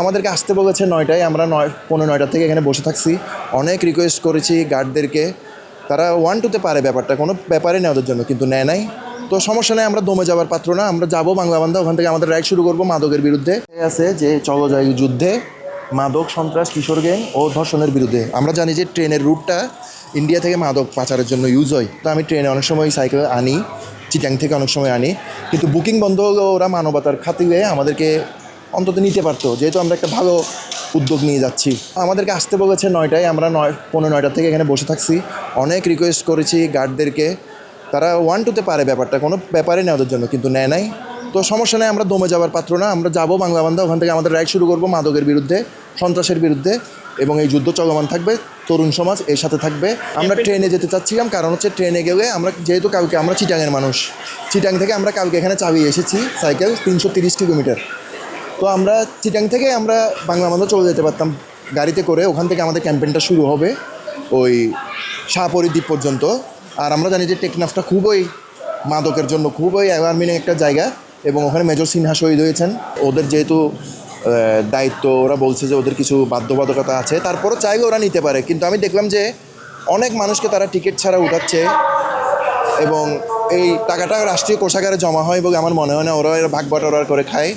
আমাদেরকে আসতে বলেছে ৯টায়, আমরা ৯:১৫-৯টা থেকে এখানে বসে থাকছি। অনেক রিকোয়েস্ট করেছি গার্ডদেরকে, তারা 1-2-তে পারে ব্যাপারটা, কোনো ব্যাপারই নেই ওদের জন্য, কিন্তু নেয় নাই। তো সমস্যা নেই, আমরা দমে যাওয়ার পাত্র না, আমরা যাবো বাংলা বান্ধা, ওখান থেকে আমাদের রাইড শুরু করবো মাদকের বিরুদ্ধে। আছে যে চলো যাই যুদ্ধে, মাদক, সন্ত্রাস, কিশোর গ্যাং ও ধর্ষণের বিরুদ্ধে। আমরা জানি যে ট্রেনের রুটটা ইন্ডিয়া থেকে মাদক পাচারের জন্য ইউজ হয়, তো আমি ট্রেনে অনেক সময় সাইকেল আনি, চিটাং থেকে অনেক সময় আনি, কিন্তু বুকিং বন্ধ হলেও ওরা মানবতার খাতিরে আমাদেরকে অন্তত নিতে পারতো, যেহেতু আমরা একটা ভালো উদ্যোগ নিয়ে যাচ্ছি। আমাদেরকে আসতে বলেছে ৯টায়, আমরা ৯:১৫-৯টা থেকে এখানে বসে থাকছি। অনেক রিকোয়েস্ট করেছি গার্ডদেরকে, তারা 1-2-তে পারে ব্যাপারটা, কোনো ব্যাপারই নেই ওদের জন্য, কিন্তু নেয় নাই। তো সমস্যা নেই, আমরা দমে যাওয়ার পাত্র না, আমরা যাবো বাংলা বান্ধা, ওখান থেকে আমাদের রাইড শুরু করবো মাদকের বিরুদ্ধে, সন্ত্রাসের বিরুদ্ধে, এবং এই যুদ্ধ চলমান থাকবে। তরুণ সমাজ এর সাথে থাকবে। আমরা ট্রেনে যেতে চাচ্ছিলাম, কারণ হচ্ছে ট্রেনে গেলে আমরা যেহেতু কালকে আমরা চিটাংয়ের মানুষ, চিটাং থেকে আমরা কালকে এখানে চালিয়ে এসেছি সাইকেল ৩৩০ কিলোমিটার। তো আমরা চিটাং থেকে আমরা বাংলা বান্ধা চলে যেতে পারতাম গাড়িতে করে, ওখান থেকে আমাদের ক্যাম্পেইনটা শুরু হবে ওই শাহপরী দ্বীপ পর্যন্ত। আর আমরা জানি যে টেকনাফটা খুবই মাদকের জন্য খুবই অ্যাওয়ারমিনিং একটা জায়গা, এবং ওখানে মেজর সিনহা শহীদ হয়েছেন। ওদের যেহেতু দায়িত্ব, ওরা বলছে যে ওদের কিছু বাধ্যবাধকতা আছে, তারপরও চাইলে ওরা নিতে পারে। কিন্তু আমি দেখলাম যে অনেক মানুষকে তারা টিকিট ছাড়া উঠাচ্ছে, এবং এই টাকাটা রাষ্ট্রীয় কোষাগারে জমা হয় বলে আমার মনে হয় না, ওরা ভাগ বাটোয়ারা করে খায়।